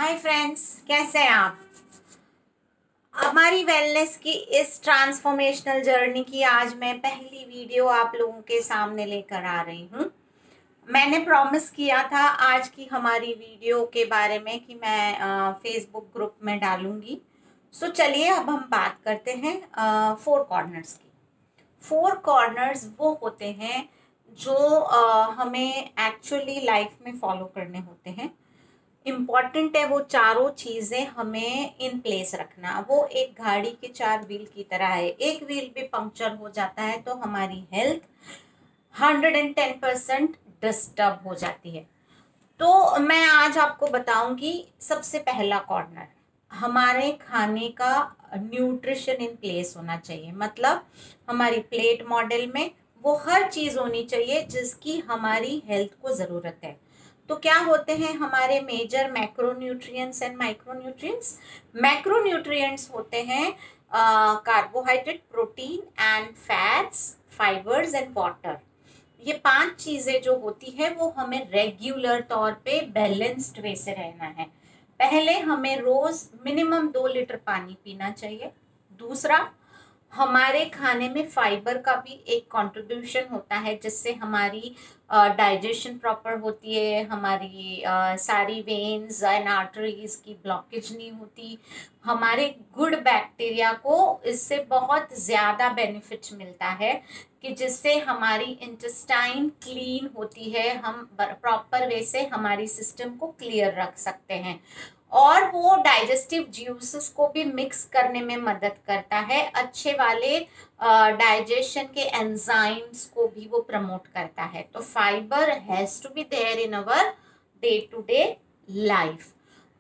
Hi friends, कैसे हैं आप। हमारी वेलनेस की इस ट्रांसफॉर्मेशनल जर्नी की आज मैं पहली वीडियो आप लोगों के सामने लेकर आ रही हूँ। मैंने प्रॉमिस किया था आज की हमारी वीडियो के बारे में कि मैं फेसबुक ग्रुप में डालूंगी। सो चलिए अब हम बात करते हैं फोर कॉर्नर्स की। फोर कॉर्नर्स वो होते हैं जो हमें एक्चुअली लाइफ में फॉलो करने होते हैं। इम्पॉर्टेंट है वो चारों चीजें हमें इन प्लेस रखना। वो एक गाड़ी के चार व्हील की तरह है। एक व्हील भी पंक्चर हो जाता है तो हमारी हेल्थ 110% डिस्टर्ब हो जाती है। तो मैं आज आपको बताऊंगी सबसे पहला कॉर्नर, हमारे खाने का न्यूट्रिशन इन प्लेस होना चाहिए। मतलब हमारी प्लेट मॉडल में वो हर चीज होनी चाहिए जिसकी हमारी हेल्थ को जरूरत है। तो क्या होते हैं हमारे major macronutrients and micronutrients. Macronutrients होते हैं carbohydrate, protein and fats, fibres and water. ये पांच चीजें जो होती है वो हमें रेगुलर तौर पे बैलेंस्ड वे से रहना है। पहले हमें रोज मिनिमम 2 लीटर पानी पीना चाहिए। दूसरा, हमारे खाने में फाइबर का भी एक कंट्रीब्यूशन होता है जिससे हमारी डाइजेशन प्रॉपर होती है, हमारी सारी वेन्स एंड आर्टरीज की ब्लॉकेज नहीं होती। हमारे गुड बैक्टीरिया को इससे बहुत ज़्यादा बेनिफिट मिलता है कि जिससे हमारी इंटेस्टाइन क्लीन होती है, हम प्रॉपर वे से हमारी सिस्टम को क्लियर रख सकते हैं। और वो डाइजेस्टिव ज्यूसेस को भी मिक्स करने में मदद करता है। अच्छे वाले डाइजेशन के एंजाइम्स को भी वो प्रमोट करता है। तो fibre has to be there in our day to day life.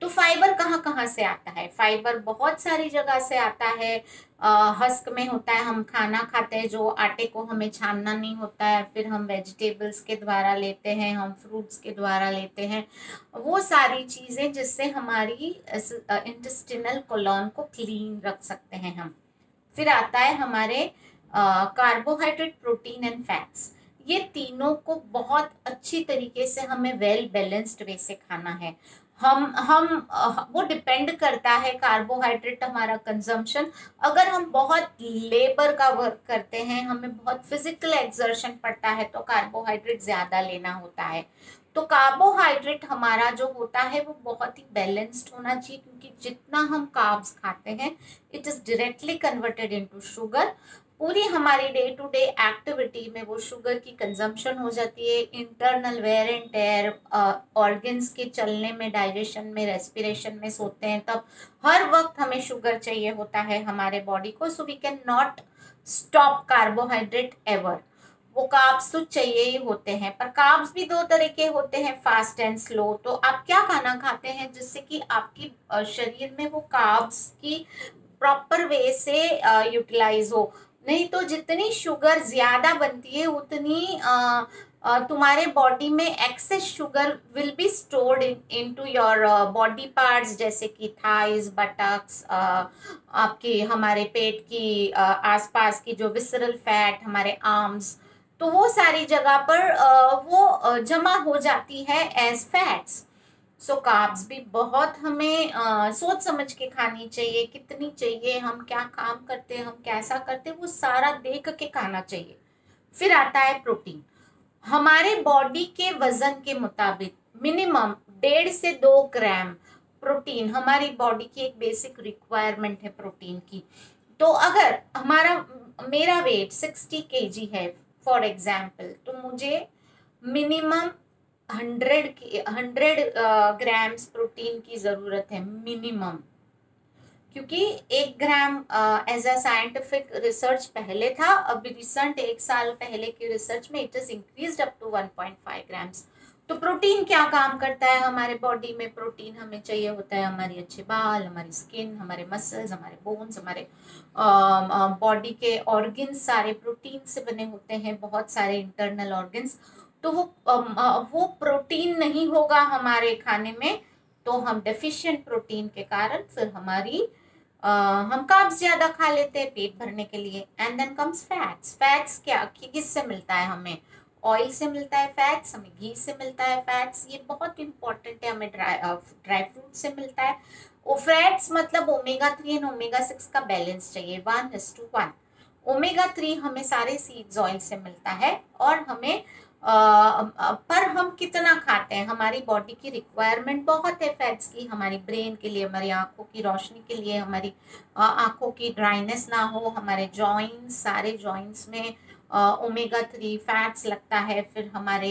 तो फाइबर कहाँ कहाँ से आता है? फाइबर बहुत सारी जगह से आता है। हस्क में होता है, हम खाना खाते हैं जो आटे को हमें छानना नहीं होता है, फिर हम वेजिटेबल्स के द्वारा लेते हैं, हम फ्रूट्स के द्वारा लेते हैं। वो सारी चीजें जिससे हमारी इंटेस्टिनल कोलॉन को क्लीन रख सकते हैं हम। फिर आता है हमारे कार्बोहाइड्रेट, प्रोटीन एंड फैट्स। ये तीनों को बहुत अच्छी तरीके से हमें वेल बैलेंस्ड वे से खाना है। वो डिपेंड करता है कार्बोहाइड्रेट हमारा कंजम्पशन। अगर हम बहुत लेबर का वर्क करते हैं, हमें बहुत फिजिकल एक्सर्शन पड़ता है तो कार्बोहाइड्रेट ज्यादा लेना होता है। तो कार्बोहाइड्रेट हमारा जो होता है वो बहुत ही बैलेंस्ड होना चाहिए, क्योंकि जितना हम कार्ब्स खाते हैं it is directly converted into sugar. पूरी हमारी डे टू डे एक्टिविटी में वो शुगर की कंजम्पशन हो जाती है। Internal wear and tear, organs के चलने में, डाइजेशन में, रेस्पिरेशन में, सोते हैं तब हर वक्त हमें शुगर चाहिए होता है हमारे बॉडी को। So we can not stop carbohydrate ever. वो कार्ब्स तो चाहिए ही होते हैं। पर कार्ब्स भी दो तरह के होते हैं, फास्ट एंड स्लो। तो आप क्या खाना खाते हैं जिससे कि आपकी शरीर में वो कार्ब्स की प्रॉपर वे से यूटिलाइज हो। नहीं तो जितनी शुगर ज्यादा बनती है उतनी तुम्हारे बॉडी में excess sugar will be stored into your body parts, जैसे कि थाइज, बटक्स, आपके हमारे पेट की आसपास की जो विसरल फैट, हमारे आर्म्स। तो वो सारी जगह पर वो जमा हो जाती है एज फैट्स। सो कार्ब्स भी बहुत हमें सोच समझ के खानी चाहिए। कितनी चाहिए, हम क्या काम करते हैं, हम कैसा करते हैं, वो सारा देख के खाना चाहिए। फिर आता है प्रोटीन। हमारे बॉडी के वजन के मुताबिक मिनिमम 1.5 से 2 ग्राम प्रोटीन हमारी बॉडी की एक बेसिक रिक्वायरमेंट है प्रोटीन की। तो अगर मेरा वेट 60 kg है फॉर एग्जाम्पल, तो मुझे मिनिमम 100 ग्राम्स प्रोटीन की जरूरत है मिनिमम। क्योंकि 1 ग्राम एज अ साइंटिफिक रिसर्च पहले था, अभी रिसेंट 1 साल पहले की रिसर्च में it is increased up to 1.5 grams. तो प्रोटीन क्या काम करता है हमारे बॉडी में? प्रोटीन हमें चाहिए होता है हमारी अच्छे बाल, हमारी स्किन, हमारे मसल्स, हमारे बोन्स, हमारे बॉडी के ऑर्गन्स सारे प्रोटीन से बने होते हैं, बहुत सारे इंटरनल ऑर्गन्स। तो वो प्रोटीन नहीं होगा हमारे खाने में तो हम डेफिशिएंट प्रोटीन के कारण फिर हम कार्ब्स ज्यादा खा लेते हैं पेट भरने के लिए। And then comes fats. Fats क्या किससे मिलता है हमें? ऑयल से मिलता है फैट्स, हमें घी से मिलता है फैट्स, ये बहुत इंपॉर्टेंट है, हमें ड्राई फ्रूट से मिलता है। वो फैट्स मतलब ओमेगा 3 एंड ओमेगा 6 का बैलेंस चाहिए, 1:1। ओमेगा 3 हमें सारे सीड्स ऑयल से मिलता है, और हमें पर हम कितना खाते हैं, हमारी बॉडी की रिक्वायरमेंट बहुत है फैट्स की, हमारी ब्रेन के लिए, हमारी आंखों की रोशनी के लिए, हमारी आंखों की ड्राइनेस ना हो, हमारे जॉइंट्स, सारे जॉइंट्स में ओमेगा 3 फैट्स लगता है। फिर हमारे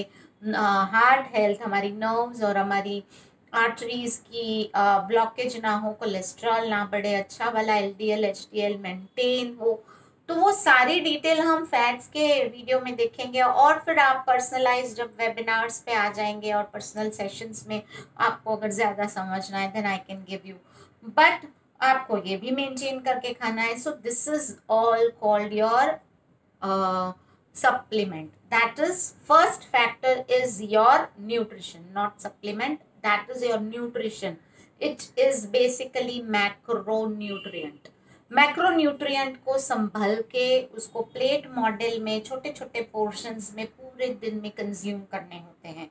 हार्ट हेल्थ, हमारी नर्व्स और हमारी आर्टरीज की ब्लॉकेज ना हो, कोलेस्ट्रॉल ना बढ़े, अच्छा वाला एलडीएल एचडीएल मेंटेन हो। तो वो सारी डिटेल हम फैट्स के वीडियो में देखेंगे, और फिर आप पर्सनलाइज जब वेबिनार्स पे आ जाएंगे और पर्सनल सेशंस में आपको अगर ज़्यादा समझना है then I can give you, but आपको ये भी मेंटेन करके खाना है। So this is all called your supplement. That is, first factor is your nutrition, not supplement, that is your nutrition. It is basically macronutrient. Macronutrient को संभल के उसको plate model में छोटे छोटे पोर्शंस में पूरे दिन में कंज्यूम करने होते हैं,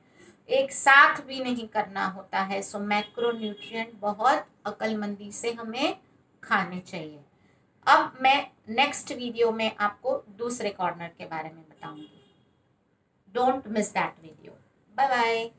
एक साथ भी नहीं करना होता है। सो मैक्रोन्यूट्रिएंट बहुत अक्लमंदी से हमें खाने चाहिए। अब मैं नेक्स्ट वीडियो में आपको दूसरे कॉर्नर के बारे में बताऊंगी। Don't miss that video. Bye bye.